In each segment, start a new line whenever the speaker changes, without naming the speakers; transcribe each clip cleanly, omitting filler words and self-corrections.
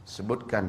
Sebutkan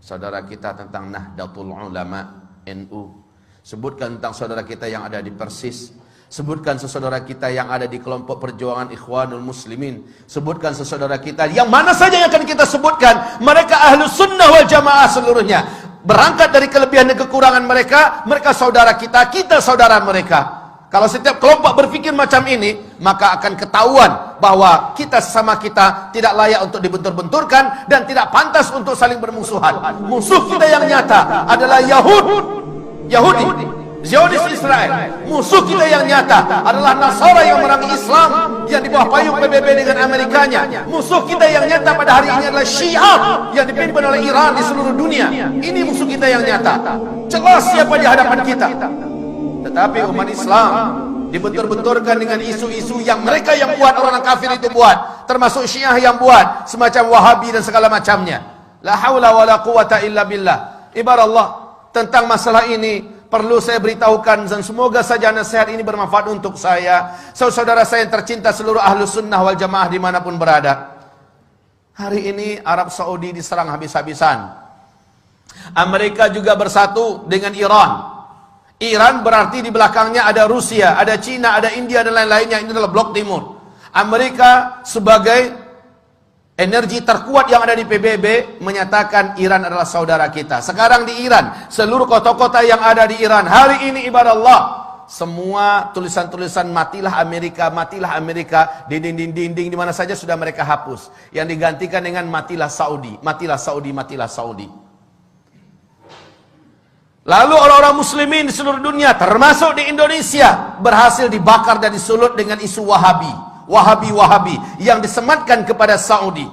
saudara kita tentang Nahdlatul Ulama NU. Sebutkan tentang saudara kita yang ada di Persis. Sebutkan sesaudara kita yang ada di kelompok perjuangan Ikhwanul Muslimin. Sebutkan sesaudara kita yang mana saja yang akan kita sebutkan, mereka Ahlus Sunnah wal Jamaah seluruhnya. Berangkat dari kelebihan dan kekurangan mereka, mereka saudara kita, kita saudara mereka. Kalau setiap kelompok berpikir macam ini, maka akan ketahuan bahwa kita sesama kita tidak layak untuk dibentur-benturkan dan tidak pantas untuk saling bermusuhan. Musuh kita yang nyata adalah Yahudi, Zionis Israel. Musuh kita yang nyata adalah Nasara yang memerangi Islam yang di bawah payung PBB dengan Amerikanya. Musuh kita yang nyata pada hari ini adalah Syiah yang dipimpin oleh Iran di seluruh dunia. Ini musuh kita yang nyata. Jelas siapa di hadapan kita. Tetapi umat Islam dibentur-benturkan dengan isu-isu yang mereka yang buat, orang kafir itu buat, termasuk Syiah yang buat, semacam Wahabi dan segala macamnya. La haula wala quwata illa billah. Ibarat Allah, tentang masalah ini perlu saya beritahukan, dan semoga saja nasihat ini bermanfaat untuk saya, saudara saya yang tercinta, seluruh Ahlus Sunnah wal Jamaah dimanapun berada. Hari ini Arab Saudi diserang habis-habisan. Amerika juga bersatu dengan Iran. Iran berarti di belakangnya ada Rusia, ada Cina, ada India dan lain-lainnya. Ini adalah blok timur. Amerika sebagai energi terkuat yang ada di PBB menyatakan Iran adalah saudara kita. Sekarang di Iran, seluruh kota-kota yang ada di Iran hari ini ibarat Allah, semua tulisan-tulisan matilah Amerika, dinding-dinding di mana saja sudah mereka hapus. Yang digantikan dengan matilah Saudi, matilah Saudi, matilah Saudi. Lalu orang-orang muslimin di seluruh dunia, termasuk di Indonesia, berhasil dibakar dan disulut dengan isu Wahabi yang disematkan kepada Saudi,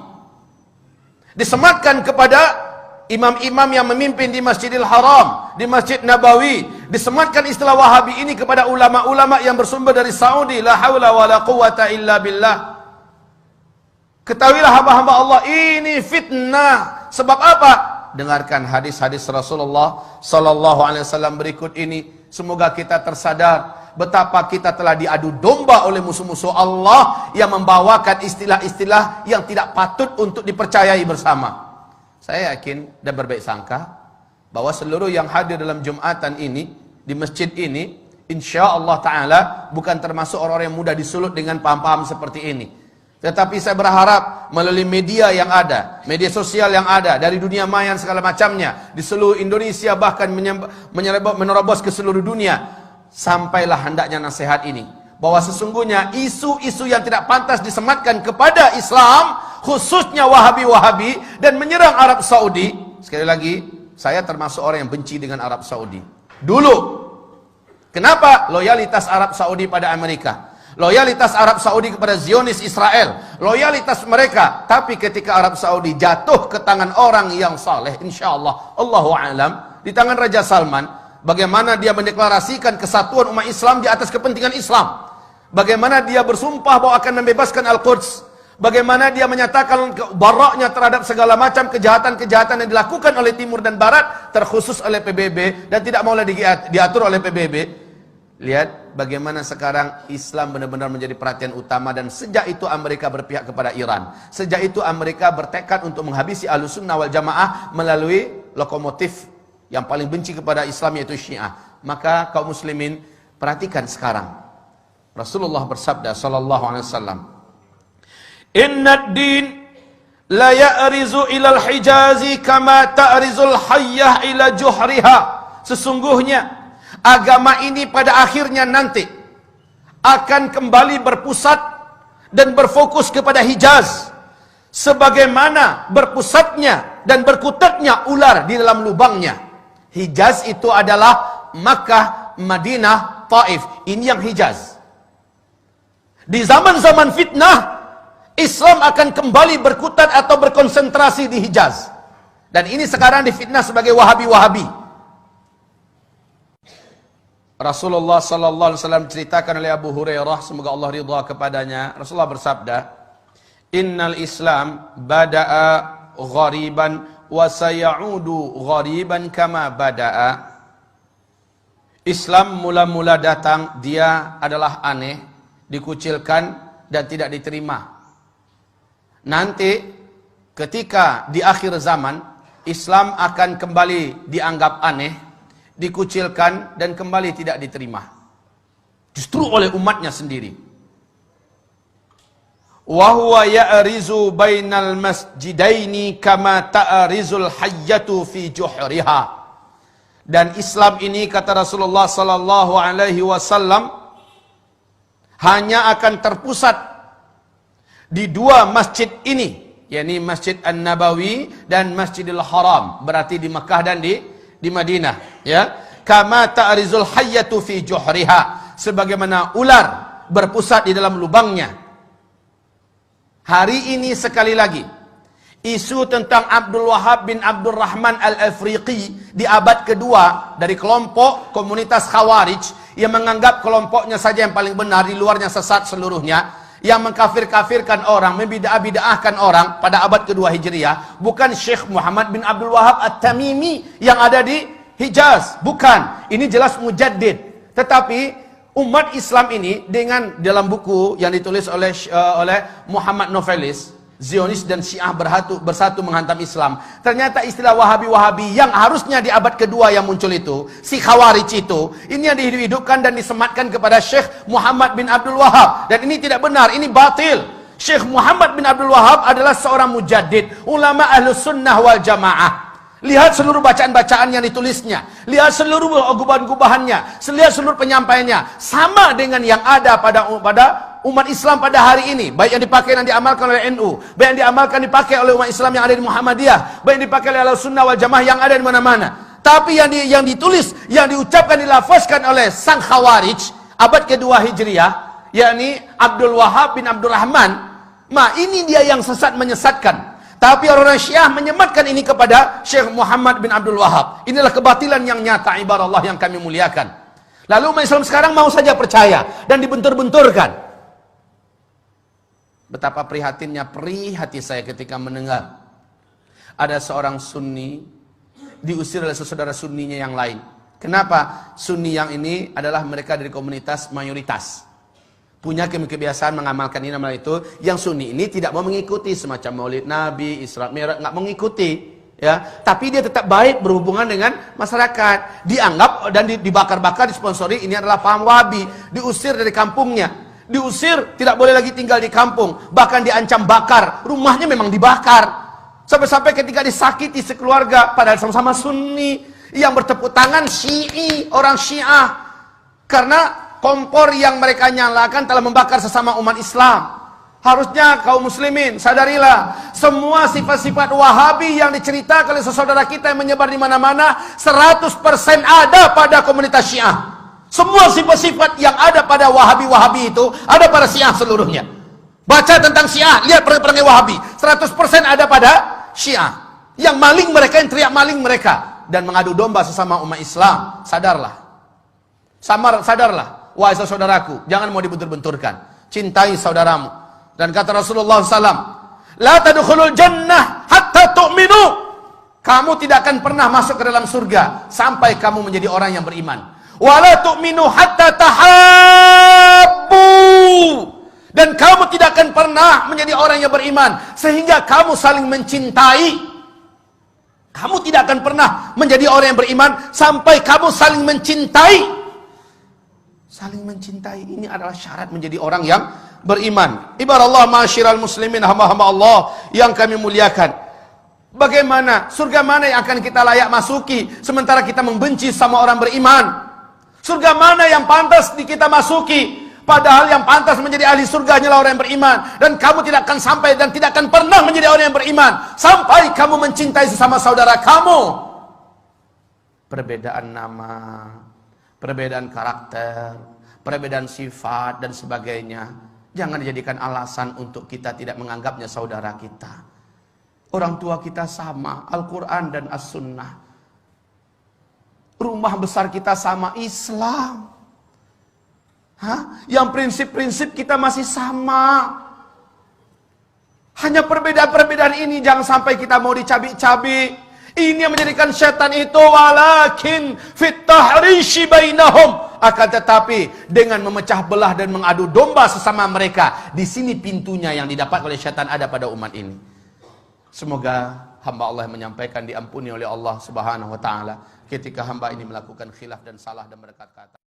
disematkan kepada imam-imam yang memimpin di Masjidil Haram, di Masjid Nabawi, disematkan istilah Wahabi ini kepada ulama-ulama yang bersumber dari Saudi. La haula wala quwata illa billah. Ketahuilah hamba-hamba Allah, ini fitnah. Sebab apa? Dengarkan hadis-hadis Rasulullah sallallahu alaihi wasallam berikut ini. Semoga kita tersadar betapa kita telah diadu domba oleh musuh-musuh Allah yang membawakan istilah-istilah yang tidak patut untuk dipercayai bersama. Saya yakin dan berbaik sangka bahwa seluruh yang hadir dalam Jumatan ini, di masjid ini, insya Allah Ta'ala bukan termasuk orang-orang yang mudah disulut dengan paham-paham seperti ini. Tetapi saya berharap melalui media yang ada, media sosial yang ada, dari dunia maya segala macamnya, di seluruh Indonesia bahkan menerobos ke seluruh dunia, sampailah hendaknya nasihat ini, bahwa sesungguhnya isu-isu yang tidak pantas disematkan kepada Islam, khususnya Wahabi-Wahabi, dan menyerang Arab Saudi. Sekali lagi, saya termasuk orang yang benci dengan Arab Saudi. Dulu, kenapa? Loyalitas Arab Saudi pada Amerika, loyalitas Arab Saudi kepada Zionis Israel, loyalitas mereka. Tapi ketika Arab Saudi jatuh ke tangan orang yang saleh, insyaallah, Allahu a'lam, di tangan Raja Salman, bagaimana dia mendeklarasikan kesatuan umat Islam di atas kepentingan Islam, bagaimana dia bersumpah bahwa akan membebaskan Al-Quds, bagaimana dia menyatakan baraknya terhadap segala macam kejahatan-kejahatan yang dilakukan oleh Timur dan Barat, terkhusus oleh PBB, dan tidak mau lagi diatur oleh PBB. Lihat bagaimana sekarang Islam benar-benar menjadi perhatian utama, dan sejak itu Amerika berpihak kepada Iran. Sejak itu Amerika bertekad untuk menghabisi Ahlus Sunnah wal Jamaah melalui lokomotif yang paling benci kepada Islam, yaitu Syiah. Maka kaum muslimin, perhatikan sekarang. Rasulullah bersabda sallallahu alaihi wasallam, "Innad din la ya'rizu ilal hijazi kama ta'rizul hayyah ila juhriha." Sesungguhnya agama ini pada akhirnya nanti akan kembali berpusat dan berfokus kepada Hijaz, sebagaimana berpusatnya dan berkutatnya ular di dalam lubangnya. Hijaz itu adalah Makkah, Madinah, Taif. Ini yang Hijaz. Di zaman-zaman fitnah, Islam akan kembali berkutat atau berkonsentrasi di Hijaz. Dan ini sekarang difitnah sebagai Wahabi-Wahabi. Rasulullah sallallahu alaihi wasallam ceritakan oleh Abu Hurairah, semoga Allah ridha kepadanya, Rasulullah bersabda, "Innal Islam bada'a ghariban wa sayaudu ghariban kama bada'a." Islam mula-mula datang, dia adalah aneh, dikucilkan dan tidak diterima. Nanti ketika di akhir zaman Islam akan kembali dianggap aneh, dikucilkan dan kembali tidak diterima. Justru oleh umatnya sendiri. Wa huwa ya'rizu bainal masjidaini kama ta'rizul hayyatu fi juhriha. Dan Islam ini, kata Rasulullah sallallahu alaihi wasallam, hanya akan terpusat di dua masjid ini, yakni Masjid An-Nabawi dan Masjidil Haram, berarti di Mekah dan di Madinah, ya. Kama ta'rizul hayyatu fi juhriha, sebagaimana ular berpusat di dalam lubangnya. Hari ini sekali lagi, isu tentang Abdul Wahab bin Abdul Rahman Al-Afriqi di abad kedua dari kelompok komunitas Khawarij yang menganggap kelompoknya saja yang paling benar, di luarnya sesat seluruhnya, yang mengkafir-kafirkan orang, membidah-bidahkan orang pada abad kedua Hijriah, bukan Syekh Muhammad bin Abdul Wahab At-Tamimi yang ada di Hijaz, bukan. Ini jelas mujaddid. Tetapi umat Islam ini dengan dalam buku yang ditulis oleh Muhammad Novelis, Zionis dan Syiah bersatu menghantam Islam. Ternyata istilah Wahabi-Wahabi yang harusnya di abad kedua yang muncul itu, si Khawarij itu, ini yang dihidup-hidupkan dan disematkan kepada Syekh Muhammad bin Abdul Wahab. Dan ini tidak benar, ini batil. Syekh Muhammad bin Abdul Wahab adalah seorang mujaddid, ulama Ahlus Sunnah wal Jamaah. Lihat seluruh bacaan-bacaan yang ditulisnya, lihat seluruh gubahan-gubahannya, lihat seluruh penyampaiannya, sama dengan yang ada pada umat Islam pada hari ini, baik yang dipakai dan diamalkan oleh NU, baik yang diamalkan dipakai oleh umat Islam yang ada di Muhammadiyah, baik yang dipakai oleh Ahlussunnah wal Jamaah yang ada di mana-mana. Tapi yang ditulis, yang diucapkan, dilafazkan oleh sang Khawarij abad kedua Hijriah, yakni Abdul Wahab bin Abdul Rahman, ini dia yang sesat, menyesatkan. Tapi orang-orang Syiah menyematkan ini kepada Syekh Muhammad bin Abdul Wahab. Inilah kebatilan yang nyata, ibarat Allah yang kami muliakan. Lalu umat Islam sekarang mau saja percaya dan dibentur-benturkan. Betapa prihatinnya, perih hati saya ketika mendengar ada seorang Sunni diusir oleh saudara Sunninya yang lain. Kenapa? Sunni yang ini adalah mereka dari komunitas mayoritas, punya kebiasaan mengamalkan ini amal itu. Yang Sunni ini tidak mau mengikuti semacam Maulid Nabi, Isra Mi'raj, nggak mengikuti, ya. Tapi dia tetap baik berhubungan dengan masyarakat. Dianggap dan dibakar-bakar, disponsori, ini adalah paham Wahabi. Diusir dari kampungnya, diusir, tidak boleh lagi tinggal di kampung, bahkan diancam bakar. Rumahnya memang dibakar. Sampai-sampai ketika disakiti sekeluarga, padahal sama-sama Sunni, yang bertepuk tangan Syi'i, orang Syiah, karena kompor yang mereka nyalakan telah membakar sesama umat Islam. Harusnya kaum muslimin sadarilah, semua sifat-sifat Wahabi yang diceritakan oleh saudara kita yang menyebar di mana-mana 100% ada pada komunitas Syiah. Semua sifat-sifat yang ada pada Wahabi-Wahabi itu ada pada Syiah seluruhnya. Baca tentang Syiah, lihat perangai-perangai Wahabi, 100% ada pada Syiah. Yang maling mereka, yang teriak maling mereka dan mengadu domba sesama umat Islam. Sadarlah. Sadarlah. Wahai saudaraku, jangan mau dibentur-benturkan. Cintai saudaramu. Dan kata Rasulullah SAW, La tadkhulul jannah hatta tu'minu. Kamu tidak akan pernah masuk ke dalam surga sampai kamu menjadi orang yang beriman. Wa la tu'minu hatta tahabbu. Dan kamu tidak akan pernah menjadi orang yang beriman sehingga kamu saling mencintai. Kamu tidak akan pernah menjadi orang yang beriman sampai kamu saling mencintai. Saling mencintai ini adalah syarat menjadi orang yang beriman. Ibarat Allah, ma'asyiral muslimin, hamba-hamba Allah yang kami muliakan. Bagaimana, surga mana yang akan kita layak masuki sementara kita membenci sama orang beriman? Surga mana yang pantas kita masuki? Padahal yang pantas menjadi ahli surga hanyalah orang yang beriman. Dan kamu tidak akan sampai dan tidak akan pernah menjadi orang yang beriman sampai kamu mencintai sesama saudara kamu. Perbedaan nama, perbedaan karakter, perbedaan sifat dan sebagainya, jangan dijadikan alasan untuk kita tidak menganggapnya saudara kita. Orang tua kita sama, Al-Quran dan As-Sunnah. Rumah besar kita sama, Islam. Yang prinsip-prinsip kita masih sama. Hanya perbedaan-perbedaan ini jangan sampai kita mau dicabik-cabik. Ini yang menjadikan setan itu, walakin fit tahrishi bainahum, akan tetapi dengan memecah belah dan mengadu domba sesama mereka. Di sini pintunya yang didapat oleh setan ada pada umat ini. Semoga hamba Allah yang menyampaikan diampuni oleh Allah Subhanahu wa taala ketika hamba ini melakukan khilaf dan salah dan berkata-kata.